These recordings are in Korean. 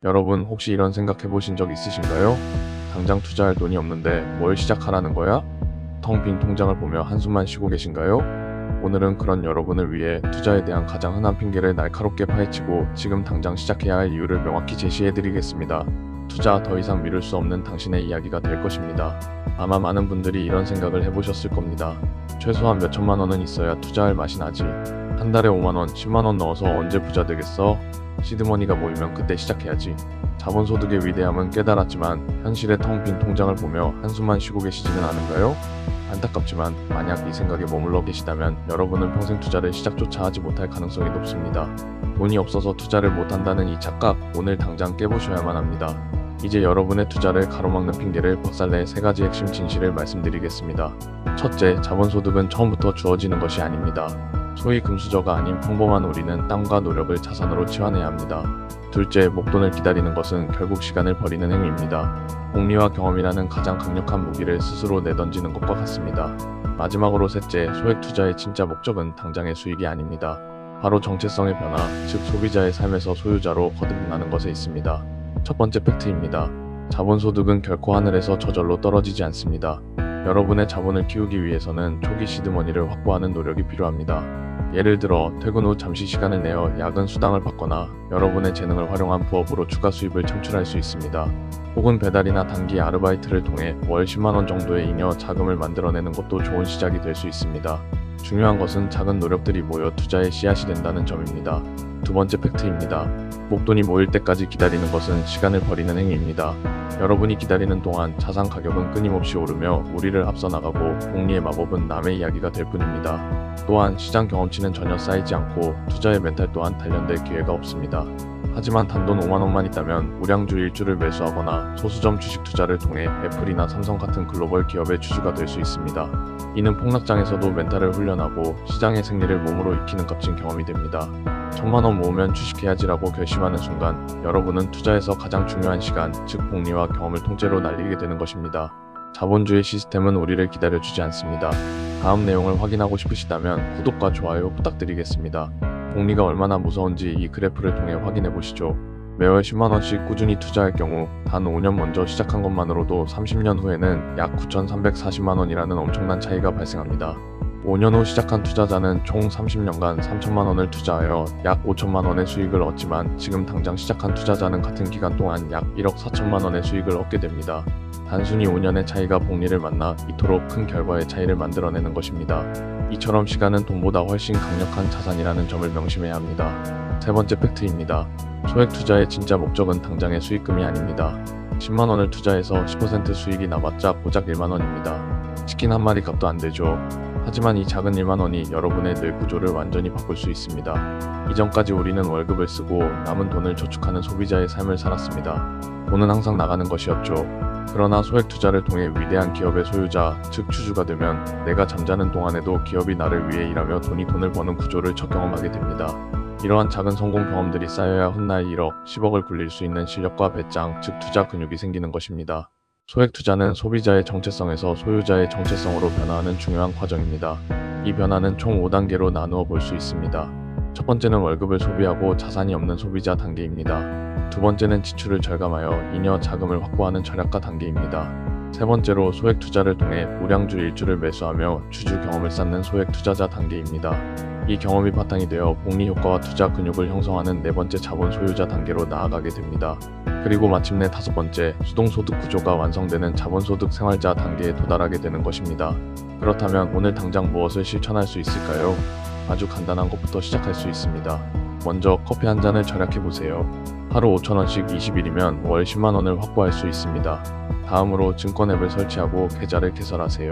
여러분 혹시 이런 생각 해보신 적 있으신가요? 당장 투자할 돈이 없는데 뭘 시작하라는 거야? 텅 빈 통장을 보며 한숨만 쉬고 계신가요? 오늘은 그런 여러분을 위해 투자에 대한 가장 흔한 핑계를 날카롭게 파헤치고 지금 당장 시작해야 할 이유를 명확히 제시해드리겠습니다. 투자 더 이상 미룰 수 없는 당신의 이야기가 될 것입니다. 아마 많은 분들이 이런 생각을 해보셨을 겁니다. 최소한 몇 천만 원은 있어야 투자할 맛이 나지. 한 달에 5만 원, 10만 원 넣어서 언제 부자 되겠어? 시드머니가 모이면 그때 시작해야지. 자본소득의 위대함은 깨달았지만 현실의 텅 빈 통장을 보며 한숨만 쉬고 계시지는 않은가요? 안타깝지만 만약 이 생각에 머물러 계시다면 여러분은 평생 투자를 시작조차 하지 못할 가능성이 높습니다. 돈이 없어서 투자를 못한다는 이 착각, 오늘 당장 깨보셔야만 합니다. 이제 여러분의 투자를 가로막는 핑계를 박살낼 3가지 핵심 진실을 말씀드리겠습니다. 첫째, 자본소득은 처음부터 주어지는 것이 아닙니다. 소위 금수저가 아닌 평범한 우리는 땀과 노력을 자산으로 치환해야 합니다. 둘째, 목돈을 기다리는 것은 결국 시간을 버리는 행위입니다. 복리와 경험이라는 가장 강력한 무기를 스스로 내던지는 것과 같습니다. 마지막으로 셋째, 소액 투자의 진짜 목적은 당장의 수익이 아닙니다. 바로 정체성의 변화, 즉 소비자의 삶에서 소유자로 거듭나는 것에 있습니다. 첫 번째 팩트입니다. 자본소득은 결코 하늘에서 저절로 떨어지지 않습니다. 여러분의 자본을 키우기 위해서는 초기 시드머니를 확보하는 노력이 필요합니다. 예를 들어 퇴근 후 잠시 시간을 내어 야근 수당을 받거나 여러분의 재능을 활용한 부업으로 추가 수입을 창출할 수 있습니다. 혹은 배달이나 단기 아르바이트를 통해 월 10만 원 정도의 잉여 자금을 만들어내는 것도 좋은 시작이 될 수 있습니다. 중요한 것은 작은 노력들이 모여 투자의 씨앗이 된다는 점입니다. 두 번째 팩트입니다. 목돈이 모일 때까지 기다리는 것은 시간을 버리는 행위입니다. 여러분이 기다리는 동안 자산 가격은 끊임없이 오르며 우리를 앞서 나가고 복리의 마법은 남의 이야기가 될 뿐입니다. 또한 시장 경험치는 전혀 쌓이지 않고 투자의 멘탈 또한 단련될 기회가 없습니다. 하지만 단돈 5만 원만 있다면 우량주 일주를 매수하거나 소수점 주식 투자를 통해 애플이나 삼성 같은 글로벌 기업의 주주가 될 수 있습니다. 이는 폭락장에서도 멘탈을 훈련하고 시장의 생리를 몸으로 익히는 값진 경험이 됩니다. 1,000만 원 모으면 주식해야지라고 결심하는 순간 여러분은 투자에서 가장 중요한 시간, 즉 복리와 경험을 통째로 날리게 되는 것입니다. 자본주의 시스템은 우리를 기다려주지 않습니다. 다음 내용을 확인하고 싶으시다면 구독과 좋아요 부탁드리겠습니다. 복리가 얼마나 무서운지 이 그래프를 통해 확인해 보시죠. 매월 10만원씩 꾸준히 투자할 경우 단 5년 먼저 시작한 것만으로도 30년 후에는 약 9,340만원이라는 엄청난 차이가 발생합니다. 5년 후 시작한 투자자는 총 30년간 3천만원을 투자하여 약 5천만원의 수익을 얻지만 지금 당장 시작한 투자자는 같은 기간 동안 약 1억 4천만원의 수익을 얻게 됩니다. 단순히 5년의 차이가 복리를 만나 이토록 큰 결과의 차이를 만들어내는 것입니다. 이처럼 시간은 돈보다 훨씬 강력한 자산이라는 점을 명심해야 합니다. 세 번째 팩트입니다. 소액 투자의 진짜 목적은 당장의 수익금이 아닙니다. 10만원을 투자해서 10% 수익이 나봤자 고작 1만원입니다. 치킨 한 마리 값도 안 되죠. 하지만 이 작은 1만원이 여러분의 뇌 구조를 완전히 바꿀 수 있습니다. 이전까지 우리는 월급을 쓰고 남은 돈을 저축하는 소비자의 삶을 살았습니다. 돈은 항상 나가는 것이었죠. 그러나 소액 투자를 통해 위대한 기업의 소유자, 즉 주주가 되면 내가 잠자는 동안에도 기업이 나를 위해 일하며 돈이 돈을 버는 구조를 첫 경험하게 됩니다. 이러한 작은 성공 경험들이 쌓여야 훗날 1억, 10억을 굴릴 수 있는 실력과 배짱, 즉 투자 근육이 생기는 것입니다. 소액 투자는 소비자의 정체성에서 소유자의 정체성으로 변화하는 중요한 과정입니다. 이 변화는 총 5단계로 나누어 볼 수 있습니다. 첫 번째는 월급을 소비하고 자산이 없는 소비자 단계입니다. 두 번째는 지출을 절감하여 잉여 자금을 확보하는 절약가 단계입니다. 세 번째로 소액 투자를 통해 우량주 일주를 매수하며 주주 경험을 쌓는 소액 투자자 단계입니다. 이 경험이 바탕이 되어 복리 효과와 투자 근육을 형성하는 네 번째 자본 소유자 단계로 나아가게 됩니다. 그리고 마침내 다섯 번째 수동소득 구조가 완성되는 자본소득 생활자 단계에 도달하게 되는 것입니다. 그렇다면 오늘 당장 무엇을 실천할 수 있을까요? 아주 간단한 것부터 시작할 수 있습니다. 먼저 커피 한 잔을 절약해보세요. 하루 5,000원씩 20일이면 월 10만원을 확보할 수 있습니다. 다음으로 증권 앱을 설치하고 계좌를 개설하세요.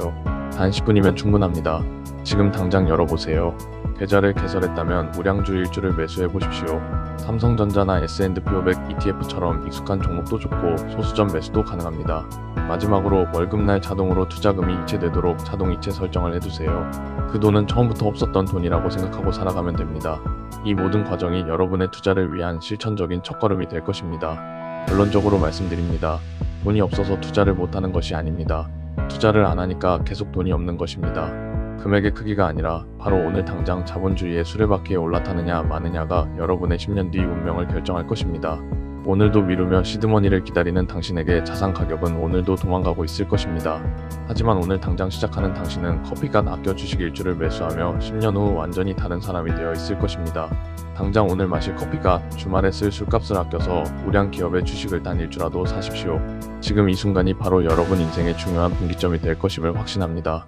단 10분이면 충분합니다. 지금 당장 열어보세요. 계좌를 개설했다면 우량주 일주를 매수해보십시오. 삼성전자나 S&P 500 ETF처럼 익숙한 종목도 좋고 소수점 매수도 가능합니다. 마지막으로 월급날 자동으로 투자금이 이체되도록 자동 이체 설정을 해두세요. 그 돈은 처음부터 없었던 돈이라고 생각하고 살아가면 됩니다. 이 모든 과정이 여러분의 투자를 위한 실천적인 첫걸음이 될 것입니다. 결론적으로 말씀드립니다. 돈이 없어서 투자를 못하는 것이 아닙니다. 투자를 안 하니까 계속 돈이 없는 것입니다. 금액의 크기가 아니라 바로 오늘 당장 자본주의의 수레바퀴에 올라타느냐 마느냐가 여러분의 10년 뒤 운명을 결정할 것입니다. 오늘도 미루며 시드머니를 기다리는 당신에게 자산 가격은 오늘도 도망가고 있을 것입니다. 하지만 오늘 당장 시작하는 당신은 커피값 아껴 주식 일주를 매수하며 10년 후 완전히 다른 사람이 되어 있을 것입니다. 당장 오늘 마실 커피값, 주말에 쓸 술값을 아껴서 우량 기업의 주식을 단 일주라도 사십시오. 지금 이 순간이 바로 여러분 인생의 중요한 분기점이 될 것임을 확신합니다.